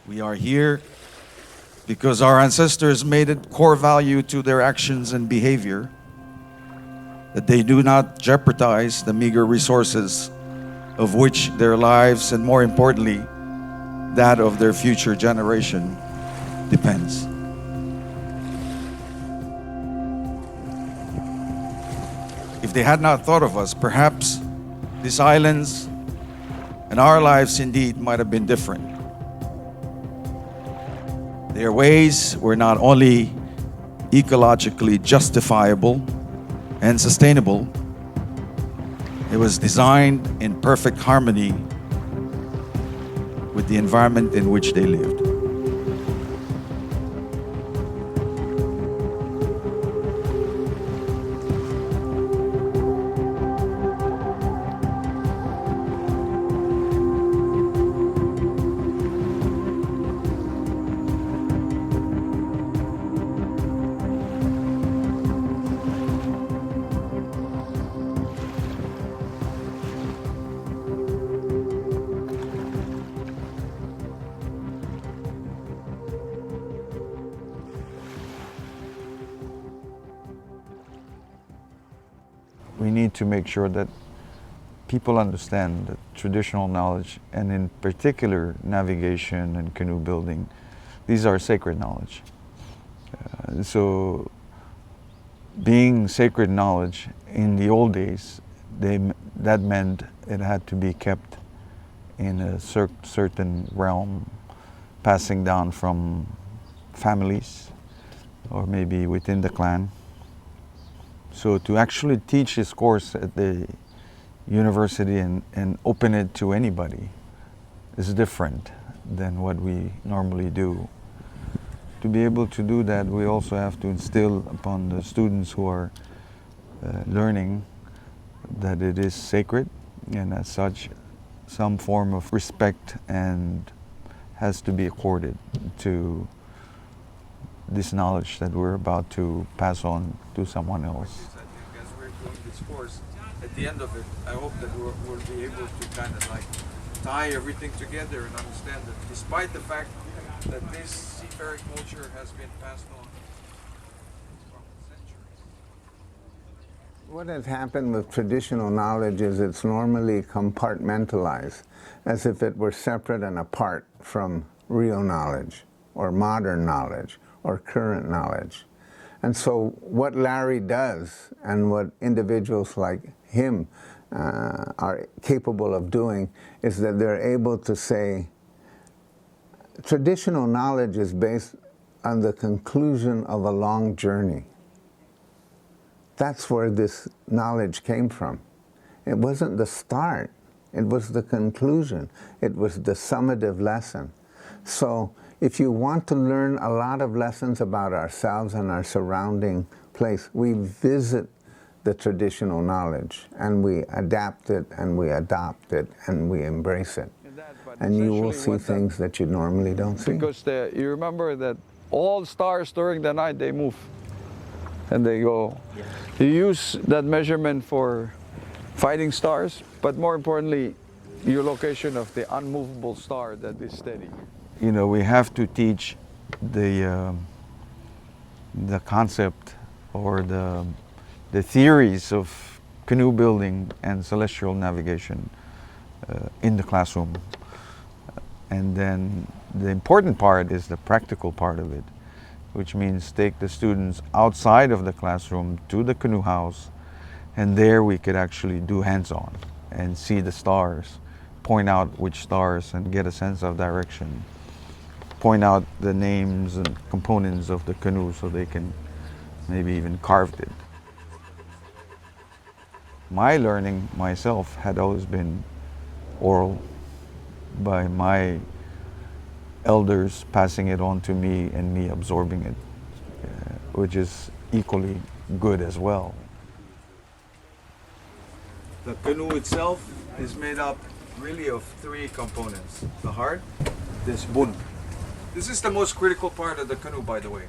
We are here because our ancestors made it core value to their actions and behavior that they do not jeopardize the meager resources of which their lives, and more importantly, that of their future generation, depends. If they had not thought of us, perhaps these islands and our lives indeed might have been different. Their ways were not only ecologically justifiable and sustainable, it was designed in perfect harmony with the environment in which they lived. We need to make sure that people understand that traditional knowledge, and in particular navigation and canoe building, these are sacred knowledge. So being sacred knowledge in the old days, that meant it had to be kept in a certain realm, passing down from families or maybe within the clan. So to actually teach this course at the university and open it to anybody is different than what we normally do. To be able to do that, we also have to instill upon the students who are learning that it is sacred, and as such, some form of respect and has to be accorded to this knowledge that we're about to pass on to someone else. I think as we're doing this course, at the end of it, I hope that we'll be able to kind of like tie everything together and understand that despite the fact that this seafaring culture has been passed on from centuries. What has happened with traditional knowledge is it's normally compartmentalized, as if it were separate and apart from real knowledge, or modern knowledge, or current knowledge. And so what Larry does, and what individuals like him are capable of doing, is that they're able to say, traditional knowledge is based on the conclusion of a long journey. That's where this knowledge came from. It wasn't the start, it was the conclusion. It was the summative lesson. So if you want to learn a lot of lessons about ourselves and our surrounding place, we visit the traditional knowledge and we adapt it and we adopt it and we embrace it. And you will see things that you normally don't see. Because you remember that all stars during the night, they move and they go. Yeah. You use that measurement for fighting stars, but more importantly, your location of the unmovable star that is steady. You know, we have to teach the concept or the theories of canoe building and celestial navigation in the classroom. And then the important part is the practical part of it, which means take the students outside of the classroom to the canoe house, and there we could actually do hands-on and see the stars, point out which stars and get a sense of direction, point out the names and components of the canoe so they can maybe even carve it. My learning myself had always been oral, by my elders passing it on to me and me absorbing it, which is equally good as well. The canoe itself is made up really of three components. The heart, this bun. This is the most critical part of the canoe, by the way,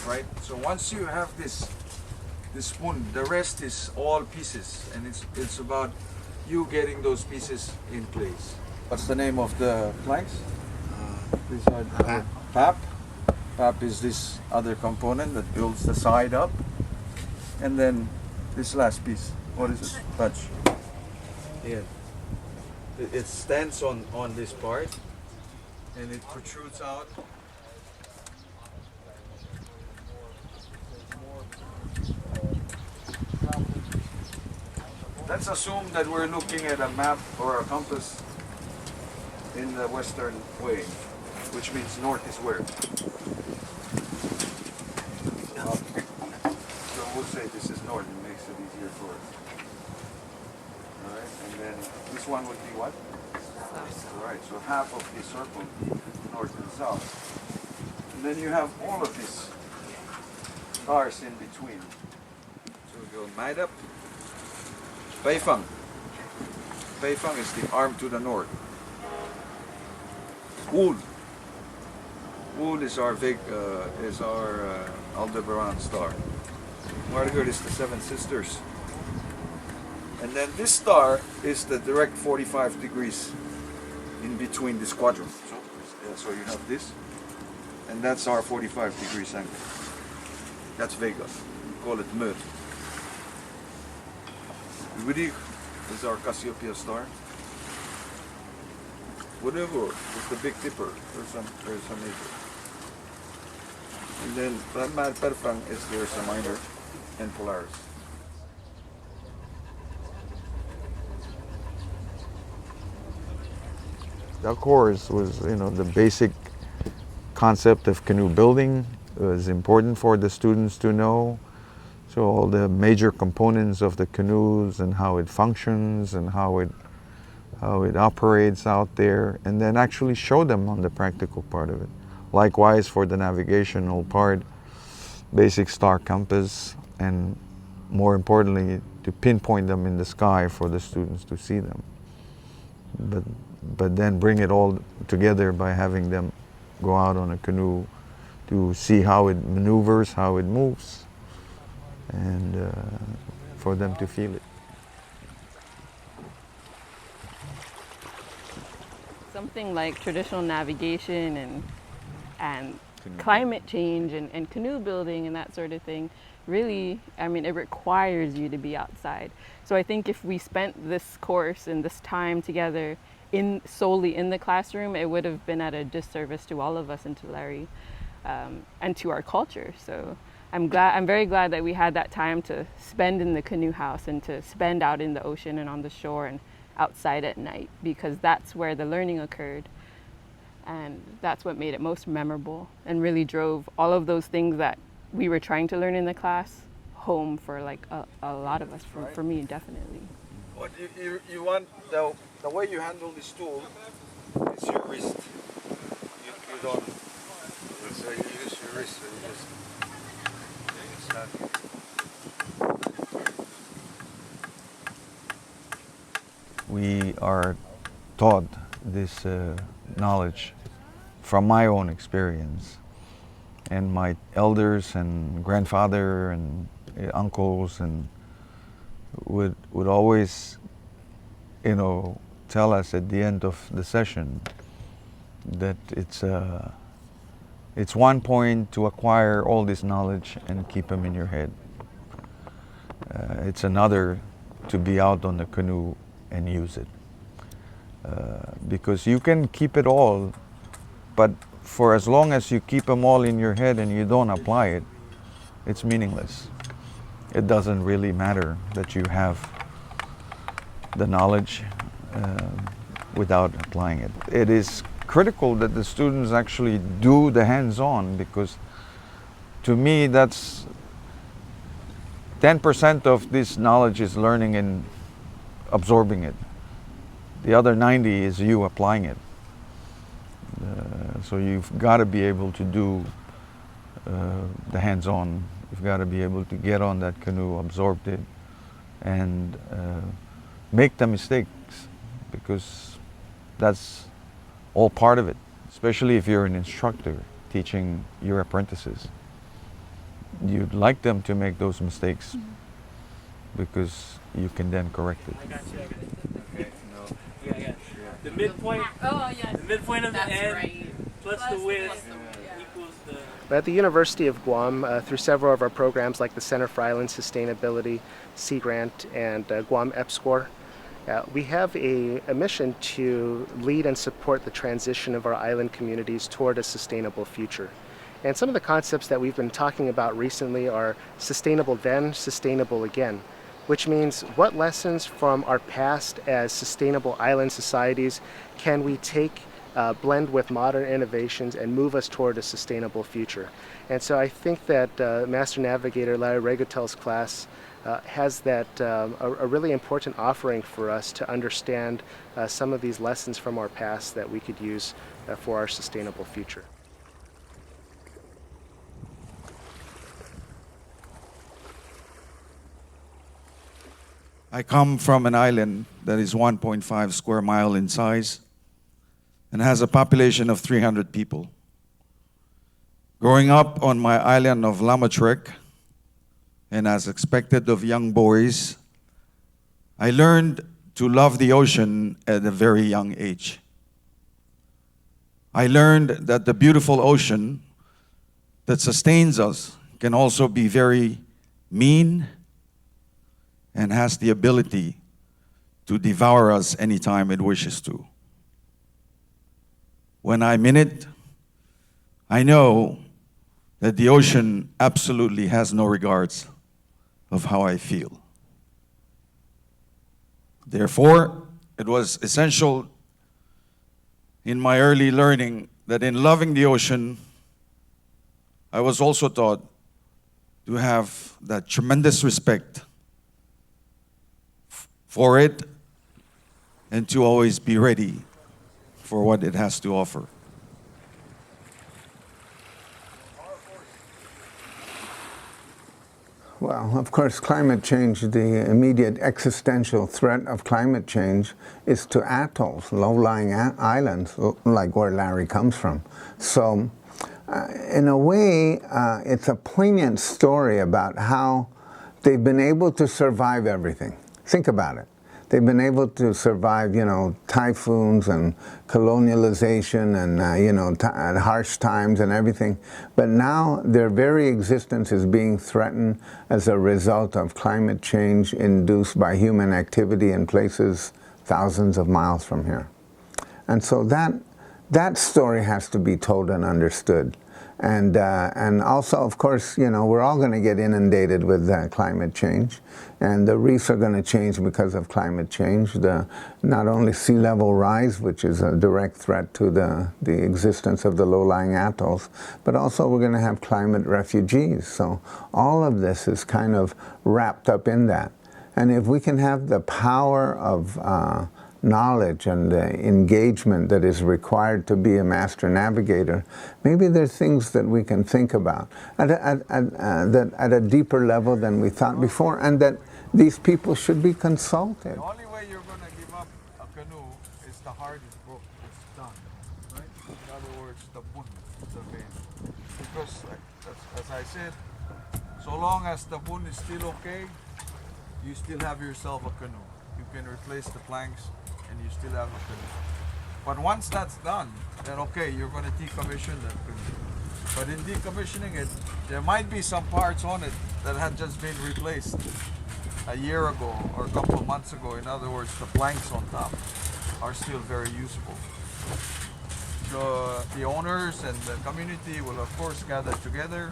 right? So once you have this bun, the rest is all pieces, and it's about you getting those pieces in place. What's the name of the planks? These are the PAP. PAP is this other component that builds the side up. And then this last piece. What is it? Touch. Yeah. It stands on this part and it protrudes out. Let's assume that we're looking at a map or a compass in the western way, which means north is where? Okay. So we'll say this is north, it makes it easier for us. Alright, and then this one would be what? Alright, so half of the circle, north and south. And then you have all of these stars in between. So we go Maidap, Beifang. Beifang is the arm to the north. Wool. Wool is our Aldebaran star. Margaret is the Seven Sisters. And then this star is the direct 45 degrees in between this quadrant. So you have this, and that's our 45 degrees angle. That's Vega. We call it Mud. Uriq is our Cassiopeia star. Whatever is the Big Dipper. There's some major. And then Brahma Perfang is there's a minor, and Polaris. Of course, was the basic concept of canoe building was important for the students to know. So all the major components of the canoes and how it functions and how it operates out there, and then actually show them on the practical part of it. Likewise for the navigational part, basic star compass, and more importantly, to pinpoint them in the sky for the students to see them. But then bring it all together by having them go out on a canoe to see how it maneuvers, how it moves, and for them to feel it. Something like traditional navigation and climate change and canoe building and that sort of thing, really, it requires you to be outside. So I think if we spent this course and this time together solely in the classroom, it would have been at a disservice to all of us in Tulare and to our culture. So I'm very glad that we had that time to spend in the canoe house and to spend out in the ocean and on the shore and outside at night, because that's where the learning occurred. And that's what made it most memorable and really drove all of those things that we were trying to learn in the class home for like a lot of us, for me definitely. What you want, the way you handle this tool is your wrist. You don't, so you use your wrist, so you just stand. We are taught this knowledge from my own experience, and my elders and grandfather and uncles and would always tell us at the end of the session that it's one point to acquire all this knowledge and keep them in your head. It's another to be out on the canoe and use it. Because you can keep it all, but for as long as you keep them all in your head and you don't apply it, it's meaningless. It doesn't really matter that you have the knowledge without applying it. It is critical that the students actually do the hands-on, because to me that's 10% of this knowledge is learning and absorbing it. The other 90 is you applying it. So you've got to be able to do the hands-on. You've got to be able to get on that canoe, absorb it, and make the mistakes, because that's all part of it, especially if you're an instructor teaching your apprentices. You'd like them to make those mistakes because you can then correct it. The midpoint. Oh yes. The midpoint of the end. plus the width equals the... At the University of Guam, through several of our programs like the Center for Island Sustainability, Sea Grant, and Guam EPSCoR, we have a mission to lead and support the transition of our island communities toward a sustainable future. And some of the concepts that we've been talking about recently are sustainable then, sustainable again, which means what lessons from our past as sustainable island societies can we take, blend with modern innovations, and move us toward a sustainable future. And so I think that Master Navigator Larry Regotel's class has that a really important offering for us to understand some of these lessons from our past that we could use for our sustainable future. I come from an island that is 1.5 square mile in size and has a population of 300 people. Growing up on my island of Lamatrek, and as expected of young boys, I learned to love the ocean at a very young age. I learned that the beautiful ocean that sustains us can also be very mean and has the ability to devour us anytime it wishes to. When I'm in it, I know that the ocean absolutely has no regards of how I feel. Therefore, it was essential in my early learning that in loving the ocean, I was also taught to have that tremendous respect for it and to always be ready for what it has to offer. Well, of course, climate change, the immediate existential threat of climate change is to atolls, low-lying islands, like where Larry comes from. So, in a way, it's a poignant story about how they've been able to survive everything. Think about it. They've been able to survive, typhoons and colonialization and, and harsh times and everything. But now their very existence is being threatened as a result of climate change induced by human activity in places thousands of miles from here. And so that story has to be told and understood. And also, of course, we're all going to get inundated with climate change, and the reefs are going to change because of climate change. Not only sea level rise, which is a direct threat to the existence of the low-lying atolls, but also we're going to have climate refugees. So all of this is kind of wrapped up in that. And if we can have the power of knowledge and the engagement that is required to be a master navigator, maybe there's things that we can think about at a deeper level than we thought before, and that these people should be consulted. The only way you're going to give up a canoe is the heart is broken, it's done, right? In other words, the bund, the vein. Because, as I said, so long as the bund is still okay, you still have yourself a canoe. You can replace the planks and you still have a canoe. But once that's done, then okay, you're going to decommission that canoe. But in decommissioning it, there might be some parts on it that had just been replaced a year ago or a couple of months ago. In other words, the planks on top are still very useful. So the owners and the community will of course gather together.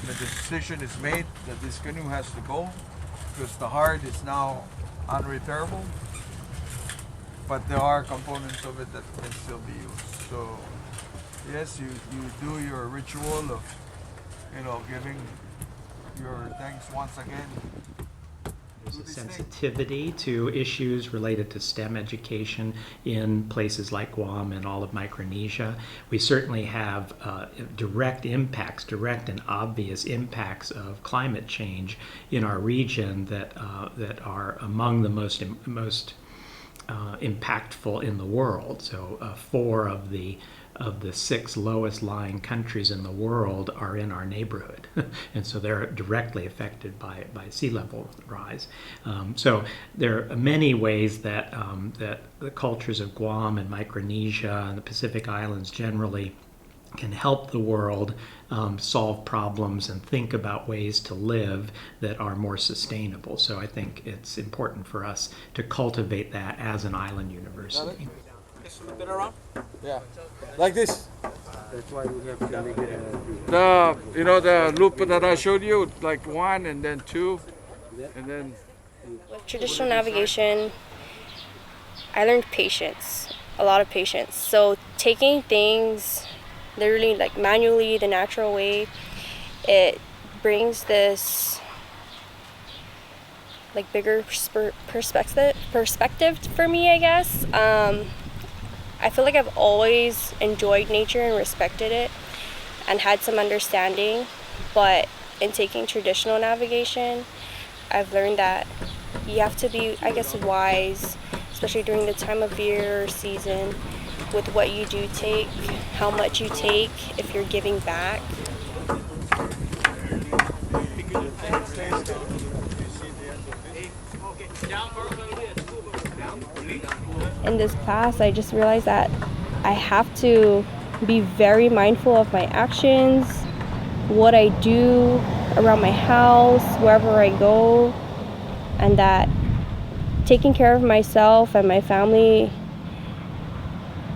The decision is made that this canoe has to go because the heart is now unrepairable, but there are components of it that can still be used. So yes, you do your ritual of giving your thanks once again. There's a sensitivity to issues related to STEM education in places like Guam and all of Micronesia. We certainly have direct and obvious impacts of climate change in our region that are among the most impactful in the world. So 4 of the 6 lowest lying countries in the world are in our neighborhood. And so they're directly affected by sea level rise. So there are many ways that the cultures of Guam and Micronesia and the Pacific Islands generally can help the world solve problems and think about ways to live that are more sustainable. So I think it's important for us to cultivate that as an island university. Been around? Yeah. Like this. That's why we have to make it The loop that I showed you, like 1 and then 2, and then. With traditional navigation, I learned patience, a lot of patience. So taking things literally like manually, the natural way, it brings this like bigger perspective for me, I guess. I feel like I've always enjoyed nature and respected it and had some understanding, but in taking traditional navigation, I've learned that you have to be, I guess, wise, especially during the time of year or season, with what you do take, how much you take, if you're giving back. In this class, I just realized that I have to be very mindful of my actions, what I do around my house, wherever I go, and that taking care of myself and my family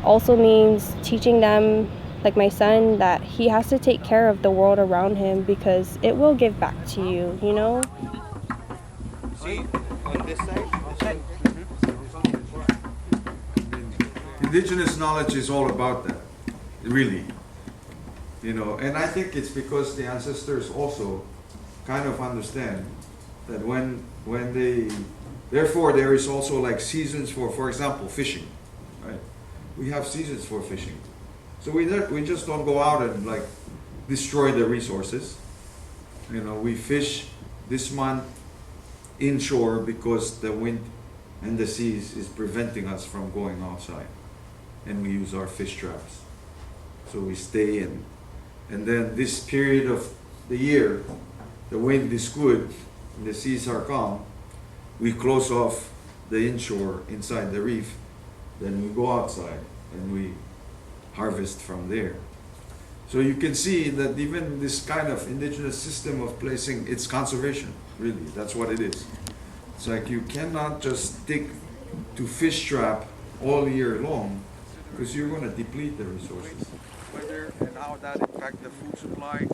also means teaching them, like my son, that he has to take care of the world around him because it will give back to you, you know? See, on this side. Indigenous knowledge is all about that, really. And I think it's because the ancestors also kind of understand that when they, therefore there is also like seasons for example, fishing, right? We have seasons for fishing. So we just don't go out and like destroy the resources. We fish this month inshore because the wind and the seas is preventing us from going outside. And we use our fish traps. So we stay in. And then this period of the year, the wind is good, and the seas are calm, we close off the inshore inside the reef, then we go outside and we harvest from there. So you can see that even this kind of indigenous system of placing, it's conservation, really, that's what it is. It's like you cannot just stick to fish trap all year long, because you're going to deplete the resources. Weather and how that impacts the food supply.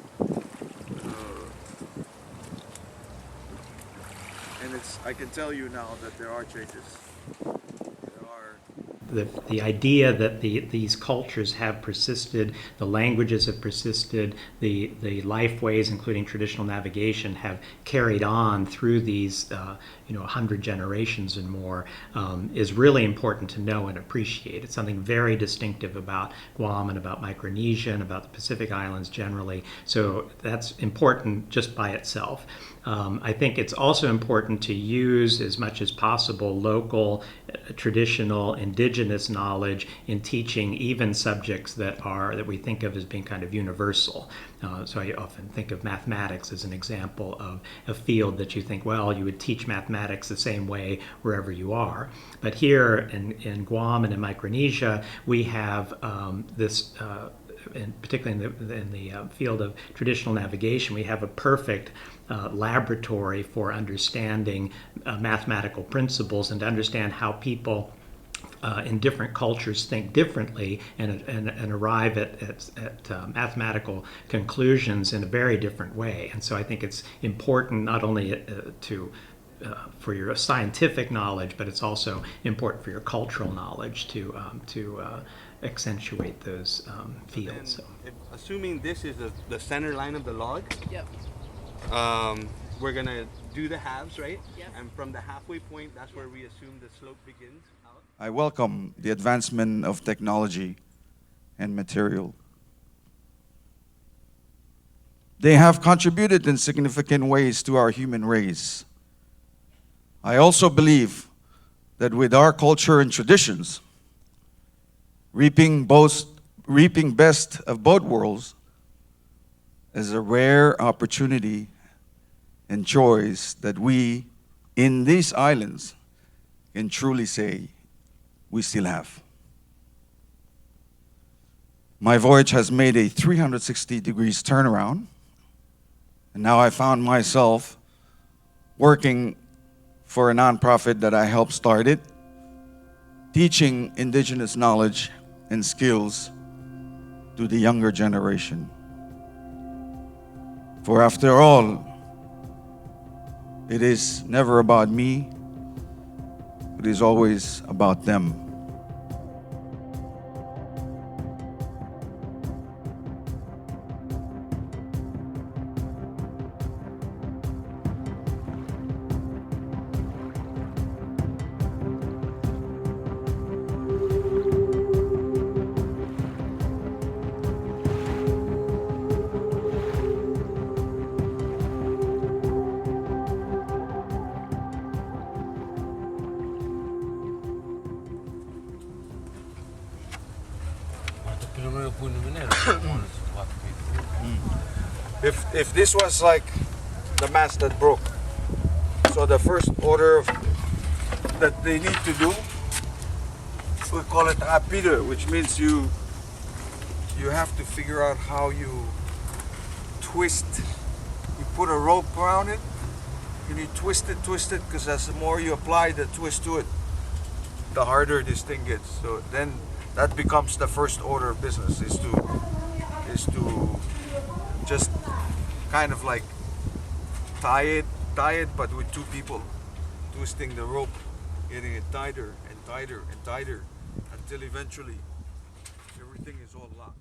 And I can tell you now that there are changes. The idea that these cultures have persisted, the languages have persisted, the lifeways, including traditional navigation, have carried on through these 100 generations and more, is really important to know and appreciate. It's something very distinctive about Guam and about Micronesia and about the Pacific Islands generally. So that's important just by itself. I think it's also important to use as much as possible local, traditional, indigenous knowledge in teaching even subjects that we think of as being kind of universal. So I often think of mathematics as an example of a field that you think, well, you would teach mathematics the same way wherever you are. But here in Guam and in Micronesia, we have this. And particularly in the field of traditional navigation, we have a perfect laboratory for understanding mathematical principles and to understand how people in different cultures think differently and arrive at mathematical conclusions in a very different way. And so I think it's important not only for your scientific knowledge, but it's also important for your cultural knowledge to accentuate those fields. So. Assuming this is the center line of the log, Yep. We're gonna do the halves, right? Yep. And from the halfway point, that's where we assume the slope begins out. I welcome the advancement of technology and material. They have contributed in significant ways to our human race. I also believe that with our culture and traditions, reaping best of both worlds is a rare opportunity and choice that we, in these islands, can truly say we still have. My voyage has made a 360 degrees turnaround, and now I found myself working for a nonprofit that I helped start it, teaching indigenous knowledge and skills to the younger generation. For after all, it is never about me, it is always about them. If this was like the mast that broke, so the first order that they need to do, we call it apide, which means you have to figure out how you twist. You put a rope around it, and you twist it, because as the more you apply the twist to it, the harder this thing gets. So then that becomes the first order of business, is to just kind of like tie it, but with two people twisting the rope, getting it tighter and tighter and tighter until eventually everything is all locked.